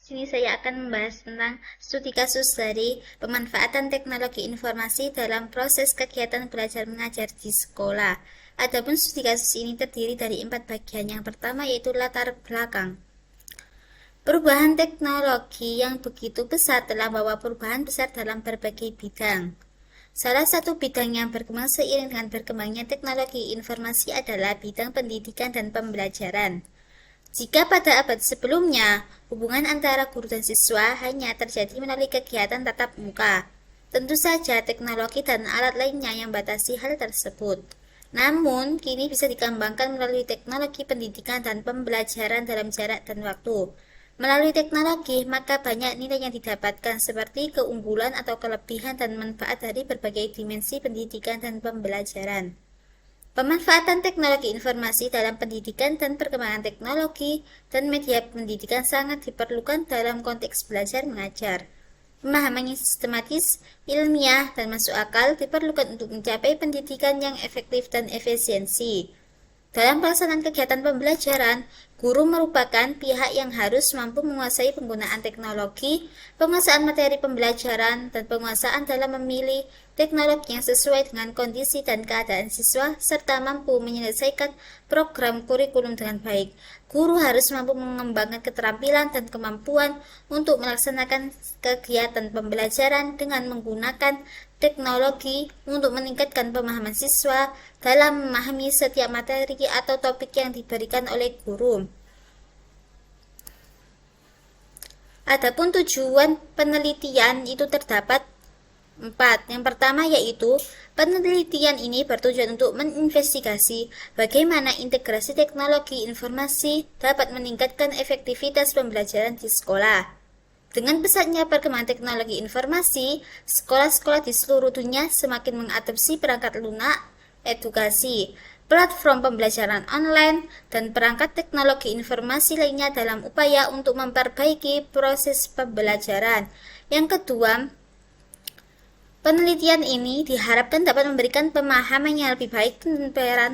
Sini saya akan membahas tentang studi kasus dari pemanfaatan teknologi informasi dalam proses kegiatan belajar mengajar di sekolah. Adapun studi kasus ini terdiri dari 4 bagian. Yang pertama yaitu latar belakang. Perubahan teknologi yang begitu pesat telah membawa perubahan besar dalam berbagai bidang. Salah satu bidang yang berkembang seiring dengan berkembangnya teknologi informasi adalah bidang pendidikan dan pembelajaran. Jika pada abad sebelumnya, hubungan antara guru dan siswa hanya terjadi melalui kegiatan tatap muka, tentu saja teknologi dan alat lainnya yang membatasi hal tersebut. Namun, kini bisa dikembangkan melalui teknologi pendidikan dan pembelajaran dalam jarak dan waktu. Melalui teknologi, maka banyak nilai yang didapatkan seperti keunggulan atau kelebihan dan manfaat dari berbagai dimensi pendidikan dan pembelajaran. Pemanfaatan teknologi informasi dalam pendidikan dan perkembangan teknologi dan media pendidikan sangat diperlukan dalam konteks belajar mengajar. Pemahaman yang sistematis, ilmiah, dan masuk akal diperlukan untuk mencapai pendidikan yang efektif dan efisiensi. Dalam pelaksanaan kegiatan pembelajaran, guru merupakan pihak yang harus mampu menguasai penggunaan teknologi, penguasaan materi pembelajaran, dan penguasaan dalam memilih teknologi yang sesuai dengan kondisi dan keadaan siswa, serta mampu menyelesaikan program kurikulum dengan baik. Guru harus mampu mengembangkan keterampilan dan kemampuan untuk melaksanakan kegiatan pembelajaran dengan menggunakan teknologi untuk meningkatkan pemahaman siswa dalam memahami setiap materi atau topik yang diberikan oleh guru. Adapun tujuan penelitian itu terdapat 4. Yang pertama yaitu penelitian ini bertujuan untuk menginvestigasi bagaimana integrasi teknologi informasi dapat meningkatkan efektivitas pembelajaran di sekolah. Dengan pesatnya perkembangan teknologi informasi, sekolah-sekolah di seluruh dunia semakin mengadopsi perangkat lunak edukasi, platform pembelajaran online, dan perangkat teknologi informasi lainnya dalam upaya untuk memperbaiki proses pembelajaran. Yang kedua, penelitian ini diharapkan dapat memberikan pemahaman yang lebih baik tentang peran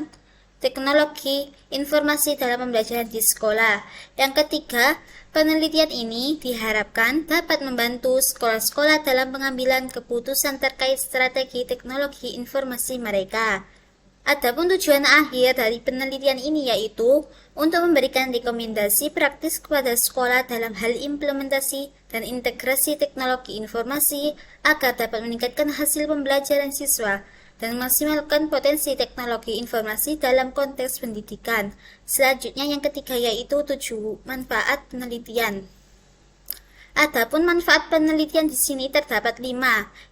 teknologi informasi dalam pembelajaran di sekolah. Yang ketiga, penelitian ini diharapkan dapat membantu sekolah-sekolah dalam pengambilan keputusan terkait strategi teknologi informasi mereka. Adapun tujuan akhir dari penelitian ini yaitu untuk memberikan rekomendasi praktis kepada sekolah dalam hal implementasi dan integrasi teknologi informasi agar dapat meningkatkan hasil pembelajaran siswa dan memaksimalkan potensi teknologi informasi dalam konteks pendidikan. Selanjutnya yang ketiga yaitu manfaat penelitian. Adapun manfaat penelitian di sini terdapat 5.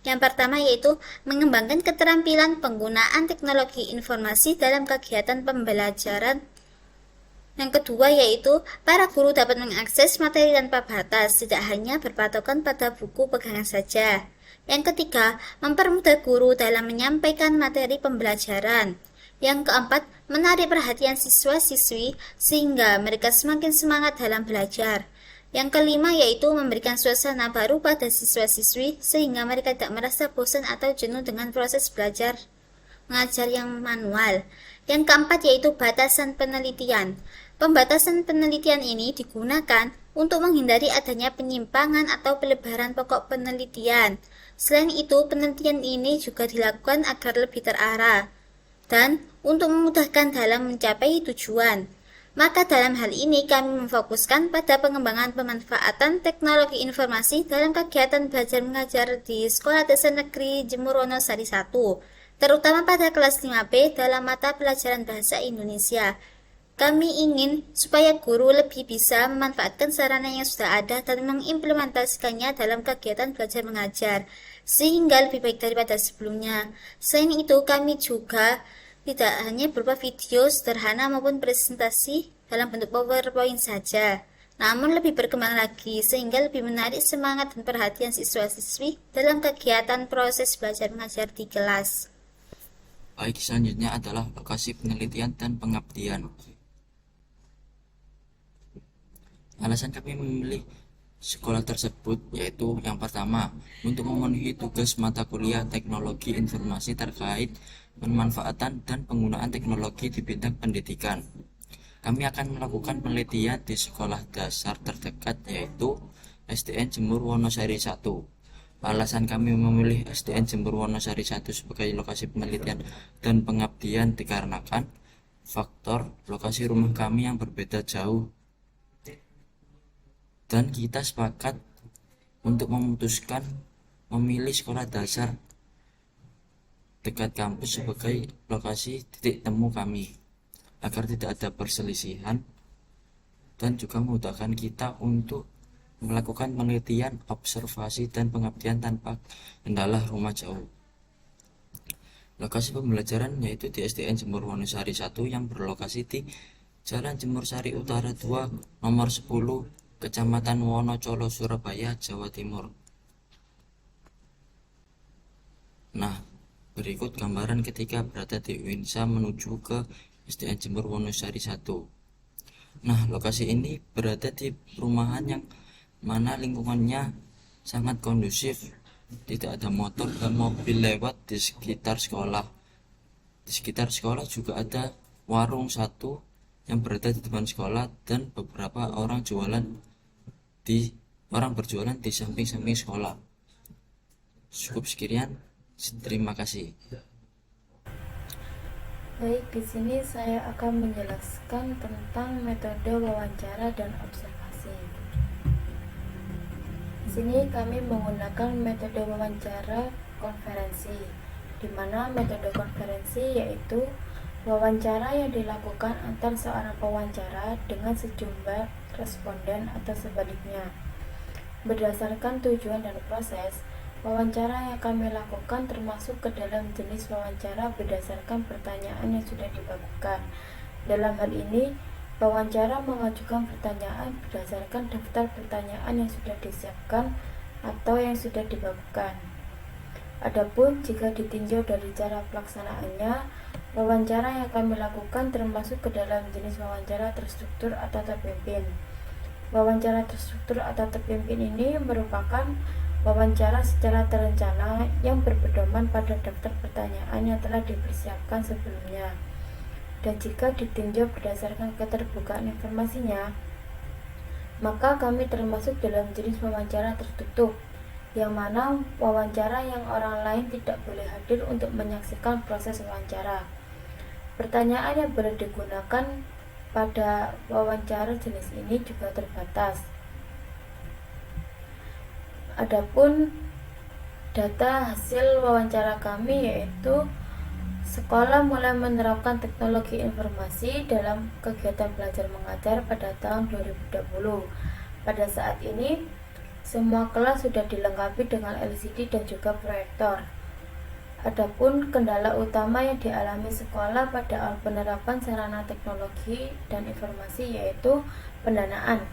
Yang pertama yaitu mengembangkan keterampilan penggunaan teknologi informasi dalam kegiatan pembelajaran. Yang kedua yaitu para guru dapat mengakses materi tanpa batas, tidak hanya berpatokan pada buku pegangan saja. Yang ketiga, mempermudah guru dalam menyampaikan materi pembelajaran. Yang keempat, menarik perhatian siswa-siswi sehingga mereka semakin semangat dalam belajar. Yang kelima yaitu memberikan suasana baru pada siswa-siswi sehingga mereka tidak merasa bosan atau jenuh dengan proses belajar mengajar yang manual. Yang keempat yaitu batasan penelitian. Pembatasan penelitian ini digunakan untuk menghindari adanya penyimpangan atau pelebaran pokok penelitian. Selain itu, penelitian ini juga dilakukan agar lebih terarah dan untuk memudahkan dalam mencapai tujuan. Maka dalam hal ini kami memfokuskan pada pengembangan pemanfaatan teknologi informasi dalam kegiatan belajar mengajar di Sekolah Dasar Negeri Jemur Wonosari 1, terutama pada kelas 5B dalam mata pelajaran Bahasa Indonesia. Kami ingin supaya guru lebih bisa memanfaatkan sarana yang sudah ada dan mengimplementasikannya dalam kegiatan belajar mengajar, sehingga lebih baik daripada sebelumnya. Selain itu, kami juga tidak hanya berupa video sederhana maupun presentasi dalam bentuk PowerPoint saja, namun lebih berkembang lagi sehingga lebih menarik semangat dan perhatian siswa-siswi dalam kegiatan proses belajar mengajar di kelas. Baik, selanjutnya adalah lokasi penelitian dan pengabdian. Alasan kami memilih sekolah tersebut yaitu yang pertama, untuk memenuhi tugas mata kuliah teknologi informasi terkait pemanfaatan dan penggunaan teknologi di bidang pendidikan. Kami akan melakukan penelitian di sekolah dasar terdekat yaitu SDN Jember Wonosari 1. Alasan kami memilih SDN Jember Wonosari 1 sebagai lokasi penelitian dan pengabdian dikarenakan faktor lokasi rumah kami yang berbeda jauh, dan kita sepakat untuk memutuskan memilih sekolah dasar dekat kampus sebagai lokasi titik temu kami agar tidak ada perselisihan dan juga memudahkan kita untuk melakukan penelitian, observasi, dan pengabdian tanpa kendala rumah jauh. Lokasi pembelajaran yaitu di SDN Jember Wonosari 1 yang berlokasi di Jalan Jember Sari Utara 2, nomor 10, Kecamatan Wonocolo, Surabaya, Jawa Timur. Nah, berikut gambaran ketika berada di Uinsa menuju ke SDN Jember Wonosari 1. Nah, lokasi ini berada di perumahan yang mana lingkungannya sangat kondusif, tidak ada motor dan mobil lewat di sekitar sekolah. Di sekitar sekolah juga ada warung satu yang berada di depan sekolah dan beberapa orang berjualan di samping-samping sekolah. Cukup sekian, terima kasih. Baik, di sini saya akan menjelaskan tentang metode wawancara dan observasi. Di sini kami menggunakan metode wawancara konferensi, di mana metode konferensi yaitu wawancara yang dilakukan antar seorang pewawancara dengan sejumlah responden atau sebaliknya. Berdasarkan tujuan dan proses, wawancara yang kami lakukan termasuk ke dalam jenis wawancara berdasarkan pertanyaan yang sudah dibagikan. Dalam hal ini, wawancara mengajukan pertanyaan berdasarkan daftar pertanyaan yang sudah disiapkan atau yang sudah dibagikan. Adapun jika ditinjau dari cara pelaksanaannya, wawancara yang kami lakukan termasuk ke dalam jenis wawancara terstruktur atau terpimpin. Wawancara terstruktur atau terpimpin ini merupakan wawancara secara terencana yang berpedoman pada daftar pertanyaan yang telah dipersiapkan sebelumnya. Dan jika ditinjau berdasarkan keterbukaan informasinya, maka kami termasuk dalam jenis wawancara tertutup, yang mana wawancara yang orang lain tidak boleh hadir untuk menyaksikan proses wawancara. Pertanyaan yang boleh digunakan pada wawancara jenis ini juga terbatas. Adapun data hasil wawancara kami yaitu sekolah mulai menerapkan teknologi informasi dalam kegiatan belajar mengajar pada tahun 2020. Pada saat ini, semua kelas sudah dilengkapi dengan LCD dan juga proyektor. Adapun kendala utama yang dialami sekolah pada awal penerapan sarana teknologi dan informasi yaitu pendanaan.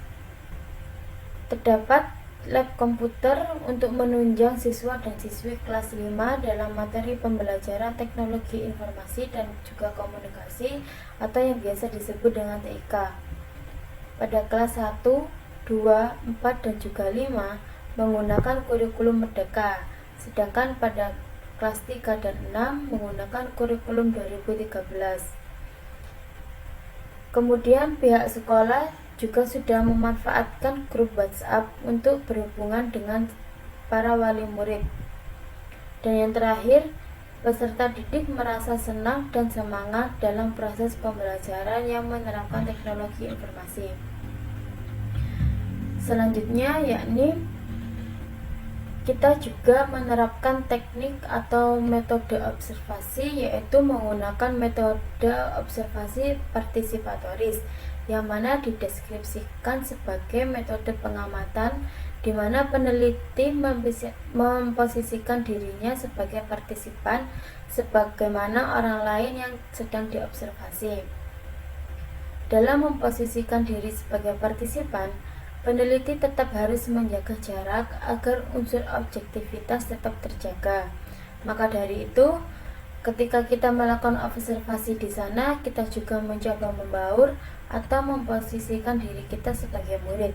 Terdapat lab komputer untuk menunjang siswa dan siswi kelas 5 dalam materi pembelajaran teknologi informasi dan juga komunikasi atau yang biasa disebut dengan TIK. Pada kelas 1, 2, 4, dan juga 5 menggunakan kurikulum Merdeka, sedangkan pada kelas 3 dan 6 menggunakan kurikulum 2013. Kemudian pihak sekolah juga sudah memanfaatkan grup WhatsApp untuk berhubungan dengan para wali murid. Dan yang terakhir, peserta didik merasa senang dan semangat dalam proses pembelajaran yang menerapkan teknologi informasi. Selanjutnya yakni kita juga menerapkan teknik atau metode observasi, yaitu menggunakan metode observasi partisipatoris yang mana dideskripsikan sebagai metode pengamatan di mana peneliti memposisikan dirinya sebagai partisipan sebagaimana orang lain yang sedang diobservasi. Dalam memposisikan diri sebagai partisipan, peneliti tetap harus menjaga jarak agar unsur objektivitas tetap terjaga. Maka dari itu, ketika kita melakukan observasi di sana, kita juga mencoba membaur atau memposisikan diri kita sebagai murid,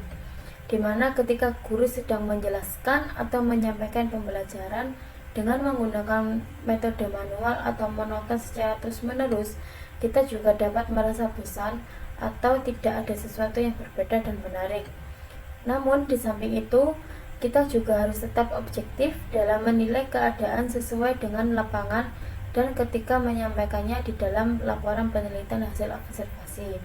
di mana ketika guru sedang menjelaskan atau menyampaikan pembelajaran dengan menggunakan metode manual atau monoton secara terus-menerus, kita juga dapat merasa bosan atau tidak ada sesuatu yang berbeda dan menarik. Namun di samping itu, kita juga harus tetap objektif dalam menilai keadaan sesuai dengan lapangan dan ketika menyampaikannya di dalam laporan penelitian hasil observasi.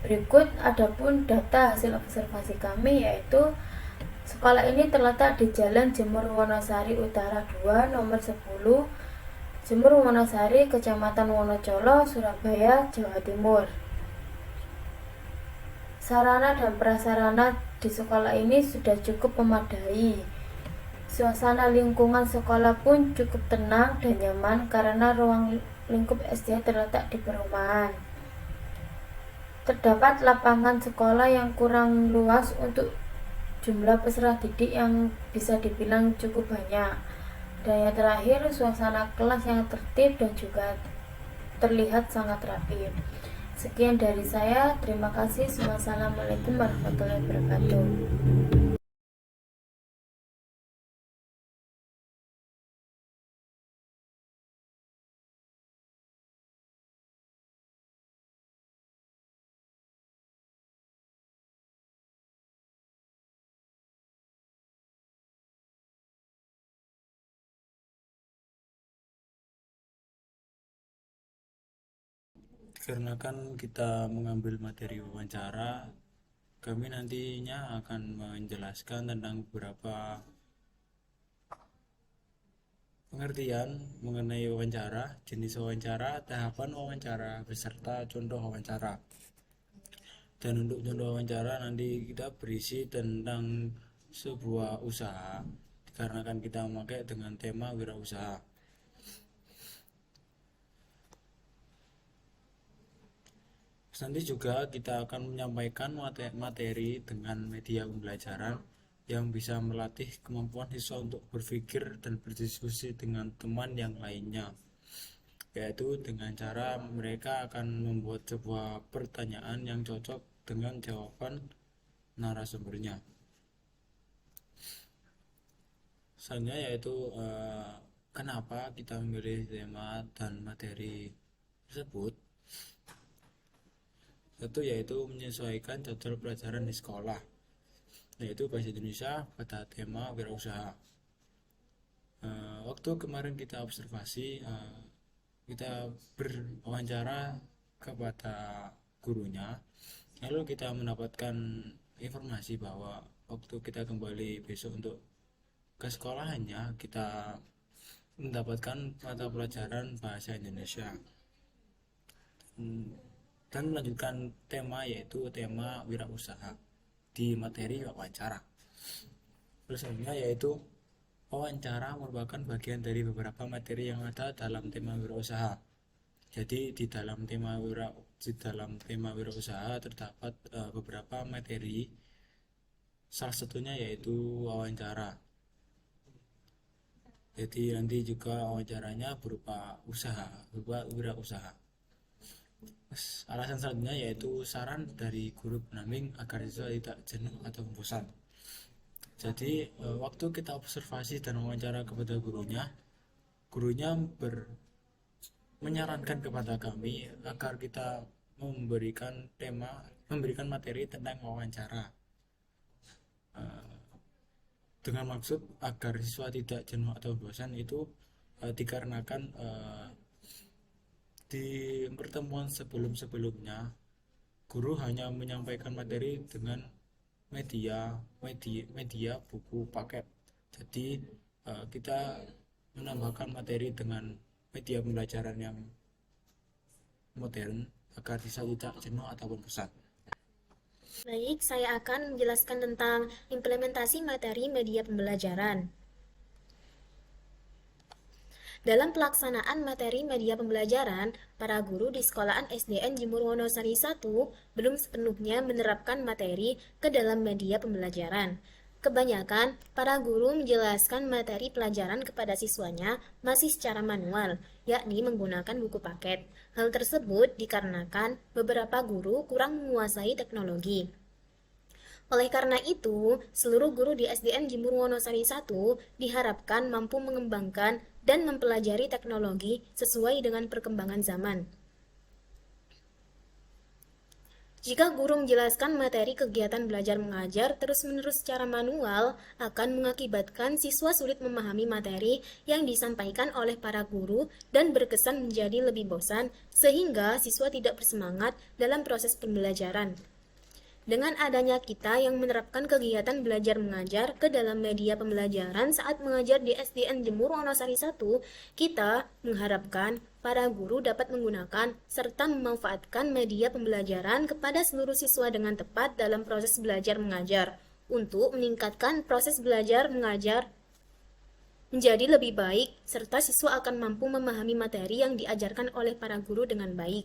Berikut adapun data hasil observasi kami, yaitu sekolah ini terletak di Jalan Jemur Wonosari Utara 2 nomor 10, Jemur Wonosari, Kecamatan Wonocolo, Surabaya, Jawa Timur. Sarana dan prasarana di sekolah ini sudah cukup memadai. Suasana lingkungan sekolah pun cukup tenang dan nyaman karena ruang lingkup SD terletak di perumahan. Terdapat lapangan sekolah yang kurang luas untuk jumlah peserta didik yang bisa dibilang cukup banyak. Dan yang terakhir, suasana kelas yang tertib dan juga terlihat sangat rapi. Sekian dari saya, terima kasih. Wassalamualaikum warahmatullahi wabarakatuh. Karena kan kita mengambil materi wawancara, kami nantinya akan menjelaskan tentang beberapa pengertian mengenai wawancara, jenis wawancara, tahapan wawancara, beserta contoh wawancara. Dan untuk contoh wawancara nanti kita berisi tentang sebuah usaha, dikarenakan kita memakai dengan tema wirausaha. Nanti juga kita akan menyampaikan materi dengan media pembelajaran yang bisa melatih kemampuan siswa untuk berpikir dan berdiskusi dengan teman yang lainnya, yaitu dengan cara mereka akan membuat sebuah pertanyaan yang cocok dengan jawaban narasumbernya. Selanjutnya yaitu kenapa kita memilih tema dan materi tersebut. Yaitu menyesuaikan jadwal pelajaran di sekolah, yaitu bahasa Indonesia pada tema wirausaha. Waktu kemarin kita observasi, kita berwawancara kepada gurunya, lalu kita mendapatkan informasi bahwa waktu kita kembali besok untuk ke sekolahannya, kita mendapatkan mata pelajaran bahasa Indonesia dan melanjutkan tema, yaitu tema wirausaha di materi wawancara. Terus selanjutnya yaitu wawancara merupakan bagian dari beberapa materi yang ada dalam tema wirausaha. Jadi di dalam tema wirausaha terdapat beberapa materi, salah satunya yaitu wawancara. Jadi nanti juga wawancaranya berupa wirausaha. Alasan selanjutnya yaitu saran dari guru pendamping agar siswa tidak jenuh atau bosan. Jadi waktu kita observasi dan wawancara kepada gurunya menyarankan kepada kami agar kita memberikan materi tentang wawancara dengan maksud agar siswa tidak jenuh atau bosan. Itu dikarenakan di pertemuan sebelumnya guru hanya menyampaikan materi dengan media buku paket. Jadi kita menambahkan materi dengan media pembelajaran yang modern agar siswa tidak jenuh ataupun bosan. Baik, saya akan menjelaskan tentang implementasi materi media pembelajaran. Dalam pelaksanaan materi media pembelajaran, para guru di sekolahan SDN Jemur Wonosari 1 belum sepenuhnya menerapkan materi ke dalam media pembelajaran. Kebanyakan, para guru menjelaskan materi pelajaran kepada siswanya masih secara manual, yakni menggunakan buku paket. Hal tersebut dikarenakan beberapa guru kurang menguasai teknologi. Oleh karena itu, seluruh guru di SDN Jemur Wonosari 1 diharapkan mampu mengembangkan dan mempelajari teknologi sesuai dengan perkembangan zaman. Jika guru menjelaskan materi kegiatan belajar mengajar terus-menerus secara manual, akan mengakibatkan siswa sulit memahami materi yang disampaikan oleh para guru dan berkesan menjadi lebih bosan, sehingga siswa tidak bersemangat dalam proses pembelajaran. Dengan adanya kita yang menerapkan kegiatan belajar mengajar ke dalam media pembelajaran saat mengajar di SDN Jemur Wonosari 1, kita mengharapkan para guru dapat menggunakan serta memanfaatkan media pembelajaran kepada seluruh siswa dengan tepat dalam proses belajar mengajar untuk meningkatkan proses belajar mengajar menjadi lebih baik serta siswa akan mampu memahami materi yang diajarkan oleh para guru dengan baik.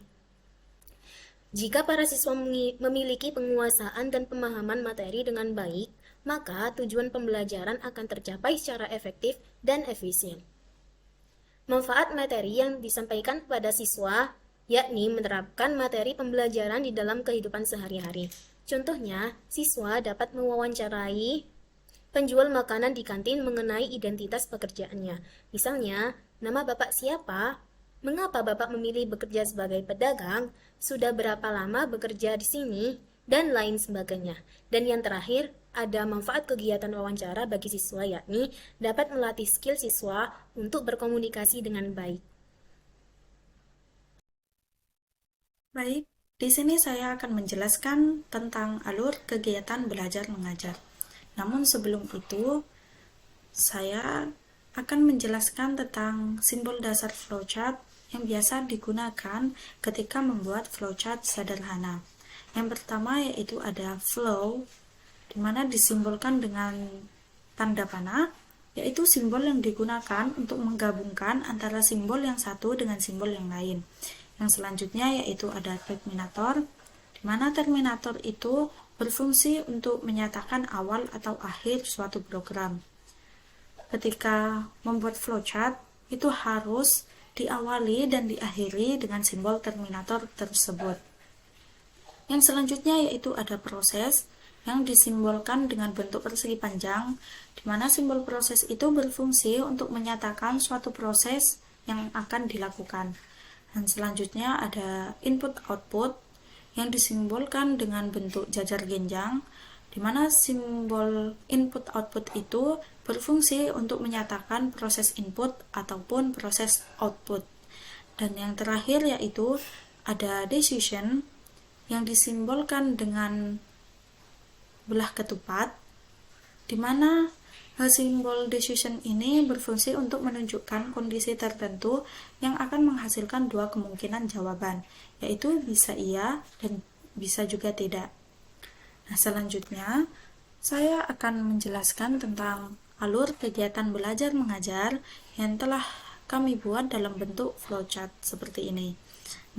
Jika para siswa memiliki penguasaan dan pemahaman materi dengan baik, maka tujuan pembelajaran akan tercapai secara efektif dan efisien. Manfaat materi yang disampaikan kepada siswa, yakni menerapkan materi pembelajaran di dalam kehidupan sehari-hari. Contohnya, siswa dapat mewawancarai penjual makanan di kantin mengenai identitas pekerjaannya. Misalnya, nama Bapak siapa? Mengapa Bapak memilih bekerja sebagai pedagang? Sudah berapa lama bekerja di sini? Dan lain sebagainya. Dan yang terakhir, ada manfaat kegiatan wawancara bagi siswa, yakni dapat melatih skill siswa untuk berkomunikasi dengan baik. Baik, di sini saya akan menjelaskan tentang alur kegiatan belajar mengajar. Namun sebelum itu, saya akan menjelaskan tentang simbol dasar flowchart yang biasa digunakan ketika membuat flowchart sederhana. Yang pertama yaitu ada flow, di mana disimbolkan dengan tanda panah, yaitu simbol yang digunakan untuk menggabungkan antara simbol yang satu dengan simbol yang lain. Yang selanjutnya yaitu ada terminator, di mana terminator itu berfungsi untuk menyatakan awal atau akhir suatu program. Ketika membuat flowchart, itu harus diawali dan diakhiri dengan simbol terminator tersebut. Yang selanjutnya yaitu ada proses yang disimbolkan dengan bentuk persegi panjang, di mana simbol proses itu berfungsi untuk menyatakan suatu proses yang akan dilakukan. Dan selanjutnya ada input-output yang disimbolkan dengan bentuk jajar genjang, di mana simbol input-output itu berfungsi untuk menyatakan proses input ataupun proses output. Dan yang terakhir yaitu ada decision yang disimbolkan dengan belah ketupat, di mana simbol decision ini berfungsi untuk menunjukkan kondisi tertentu yang akan menghasilkan dua kemungkinan jawaban, yaitu bisa iya dan bisa juga tidak. Nah, selanjutnya saya akan menjelaskan tentang alur kegiatan belajar mengajar yang telah kami buat dalam bentuk flowchart seperti ini.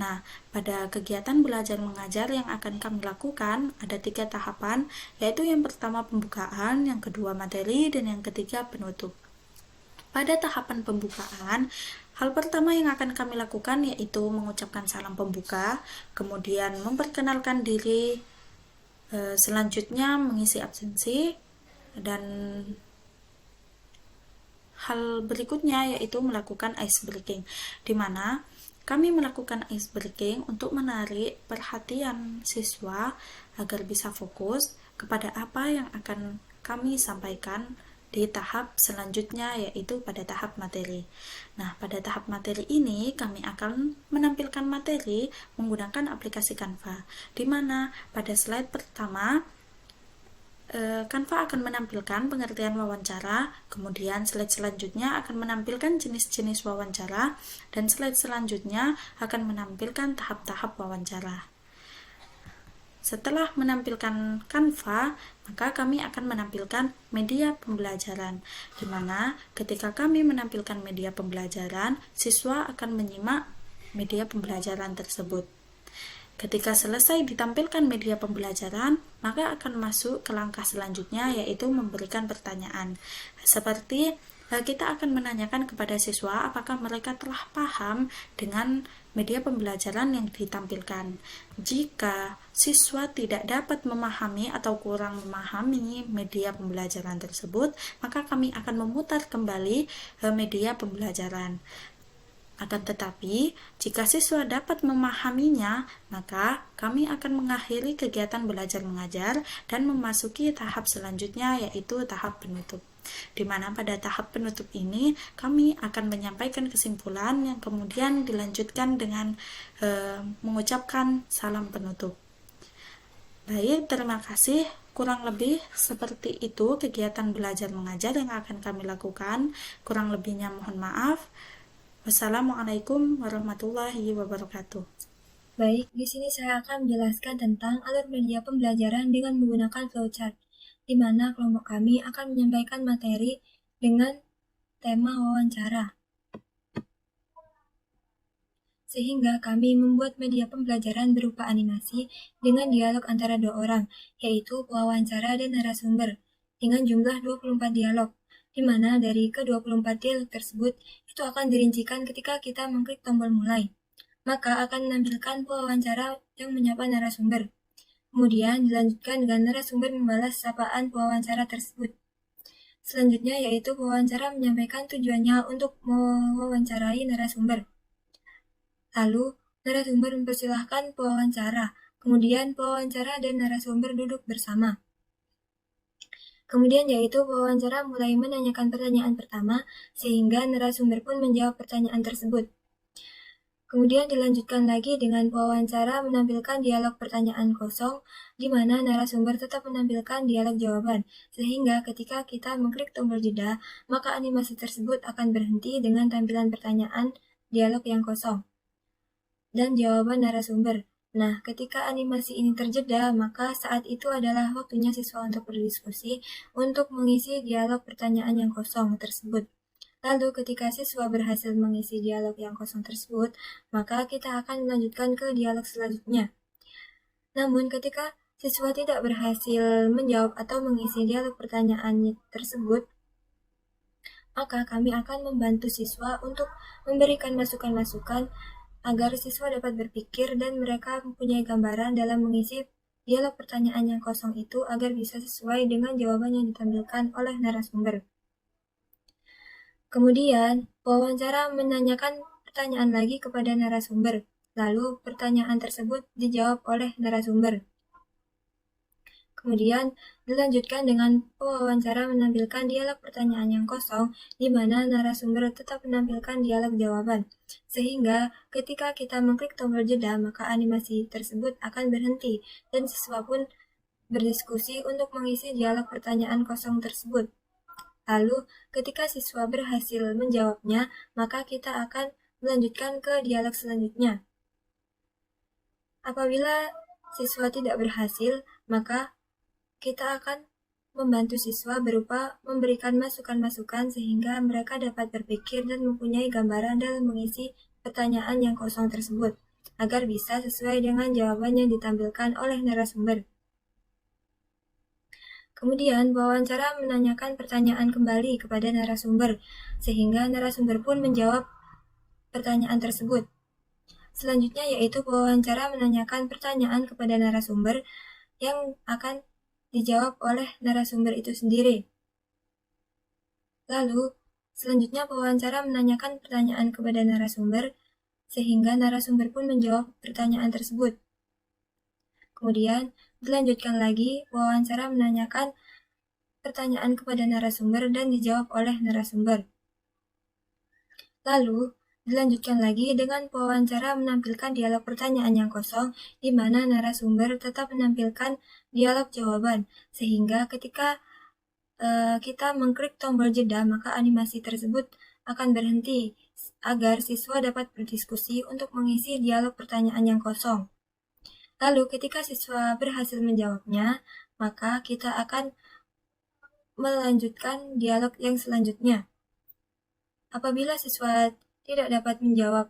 Nah, pada kegiatan belajar mengajar yang akan kami lakukan ada 3 tahapan, yaitu yang pertama pembukaan, yang kedua materi, dan yang ketiga penutup. Pada tahapan pembukaan, hal pertama yang akan kami lakukan yaitu mengucapkan salam pembuka, kemudian memperkenalkan diri, selanjutnya mengisi absensi, dan hal berikutnya yaitu melakukan ice breaking, di mana kami melakukan ice breaking untuk menarik perhatian siswa agar bisa fokus kepada apa yang akan kami sampaikan di tahap selanjutnya, yaitu pada tahap materi. Nah, pada tahap materi ini kami akan menampilkan materi menggunakan aplikasi Canva, di mana pada slide pertama Canva akan menampilkan pengertian wawancara, kemudian slide selanjutnya akan menampilkan jenis-jenis wawancara, dan slide selanjutnya akan menampilkan tahap-tahap wawancara. Setelah menampilkan Canva, maka kami akan menampilkan media pembelajaran, di mana ketika kami menampilkan media pembelajaran, siswa akan menyimak media pembelajaran tersebut. Ketika selesai ditampilkan media pembelajaran, maka akan masuk ke langkah selanjutnya, yaitu memberikan pertanyaan. Seperti kita akan menanyakan kepada siswa apakah mereka telah paham dengan media pembelajaran yang ditampilkan. Jika siswa tidak dapat memahami atau kurang memahami media pembelajaran tersebut, maka kami akan memutar kembali media pembelajaran. Akan tetapi, jika siswa dapat memahaminya, maka kami akan mengakhiri kegiatan belajar mengajar dan memasuki tahap selanjutnya, yaitu tahap penutup. Di mana pada tahap penutup ini kami akan menyampaikan kesimpulan yang kemudian dilanjutkan dengan mengucapkan salam penutup. Baik, terima kasih. Kurang lebih seperti itu kegiatan belajar mengajar yang akan kami lakukan. Kurang lebihnya mohon maaf. Wassalamualaikum warahmatullahi wabarakatuh. Baik, di sini saya akan menjelaskan tentang alur media pembelajaran dengan menggunakan flowchart, di mana kelompok kami akan menyampaikan materi dengan tema wawancara. Sehingga kami membuat media pembelajaran berupa animasi dengan dialog antara dua orang, yaitu wawancara dan narasumber, dengan jumlah 24 dialog, di mana dari ke-24 dialog tersebut itu akan dirincikan ketika kita mengklik tombol mulai. Maka akan menampilkan pewawancara yang menyapa narasumber. Kemudian dilanjutkan dengan narasumber membalas sapaan pewawancara tersebut. Selanjutnya yaitu pewawancara menyampaikan tujuannya untuk mewawancarai narasumber. Lalu, narasumber mempersilahkan pewawancara. Kemudian pewawancara dan narasumber duduk bersama. Kemudian yaitu pewawancara mulai menanyakan pertanyaan pertama, sehingga narasumber pun menjawab pertanyaan tersebut. Kemudian dilanjutkan lagi dengan pewawancara menampilkan dialog pertanyaan kosong, di mana narasumber tetap menampilkan dialog jawaban, sehingga ketika kita mengklik tombol jeda, maka animasi tersebut akan berhenti dengan tampilan pertanyaan dialog yang kosong dan jawaban narasumber. Nah, ketika animasi ini terjeda, maka saat itu adalah waktunya siswa untuk berdiskusi untuk mengisi dialog pertanyaan yang kosong tersebut. Lalu ketika siswa berhasil mengisi dialog yang kosong tersebut, maka kita akan melanjutkan ke dialog selanjutnya. Namun ketika siswa tidak berhasil menjawab atau mengisi dialog pertanyaan tersebut, maka kami akan membantu siswa untuk memberikan masukan-masukan agar siswa dapat berpikir dan mereka mempunyai gambaran dalam mengisi dialog pertanyaan yang kosong itu agar bisa sesuai dengan jawaban yang ditampilkan oleh narasumber. Kemudian, pewawancara menanyakan pertanyaan lagi kepada narasumber, lalu pertanyaan tersebut dijawab oleh narasumber. Kemudian dilanjutkan dengan pewawancara menampilkan dialog pertanyaan yang kosong, di mana narasumber tetap menampilkan dialog jawaban. Sehingga ketika kita mengklik tombol jeda, maka animasi tersebut akan berhenti dan siswa pun berdiskusi untuk mengisi dialog pertanyaan kosong tersebut. Lalu ketika siswa berhasil menjawabnya, maka kita akan melanjutkan ke dialog selanjutnya. Apabila siswa tidak berhasil, maka kita akan membantu siswa berupa memberikan masukan-masukan sehingga mereka dapat berpikir dan mempunyai gambaran dalam mengisi pertanyaan yang kosong tersebut, agar bisa sesuai dengan jawaban yang ditampilkan oleh narasumber. Kemudian, wawancara menanyakan pertanyaan kembali kepada narasumber, sehingga narasumber pun menjawab pertanyaan tersebut. Selanjutnya yaitu wawancara menanyakan pertanyaan kepada narasumber yang akan dijawab oleh narasumber itu sendiri. Lalu, selanjutnya pewawancara menanyakan pertanyaan kepada narasumber, sehingga narasumber pun menjawab pertanyaan tersebut. Kemudian, dilanjutkan lagi, wawancara menanyakan pertanyaan kepada narasumber dan dijawab oleh narasumber. Lalu, dilanjutkan lagi dengan pewawancara menampilkan dialog pertanyaan yang kosong, di mana narasumber tetap menampilkan dialog jawaban, sehingga ketika kita mengklik tombol jeda, maka animasi tersebut akan berhenti, agar siswa dapat berdiskusi untuk mengisi dialog pertanyaan yang kosong. Lalu ketika siswa berhasil menjawabnya, maka kita akan melanjutkan dialog yang selanjutnya. Apabila siswa tidak dapat menjawab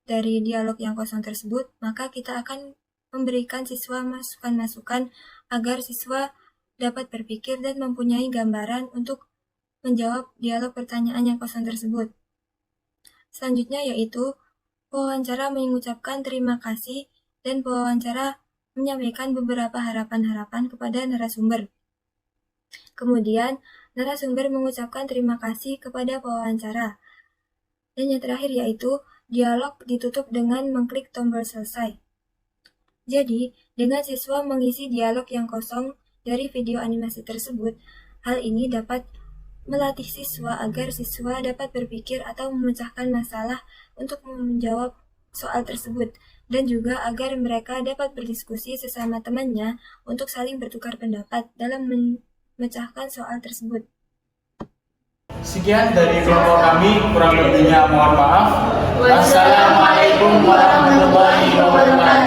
dari dialog yang kosong tersebut, maka kita akan memberikan siswa masukan-masukan agar siswa dapat berpikir dan mempunyai gambaran untuk menjawab dialog pertanyaan yang kosong tersebut. Selanjutnya yaitu pewawancara mengucapkan terima kasih dan pewawancara menyampaikan beberapa harapan-harapan kepada narasumber. Kemudian, narasumber mengucapkan terima kasih kepada pewawancara. Dan yang terakhir yaitu dialog ditutup dengan mengklik tombol selesai. Jadi, dengan siswa mengisi dialog yang kosong dari video animasi tersebut, hal ini dapat melatih siswa agar siswa dapat berpikir atau memecahkan masalah untuk menjawab soal tersebut, dan juga agar mereka dapat berdiskusi sesama temannya untuk saling bertukar pendapat dalam memecahkan soal tersebut. Sekian dari kelompok kami, kurang lebihnya mohon maaf. Wassalamualaikum warahmatullahi wabarakatuh.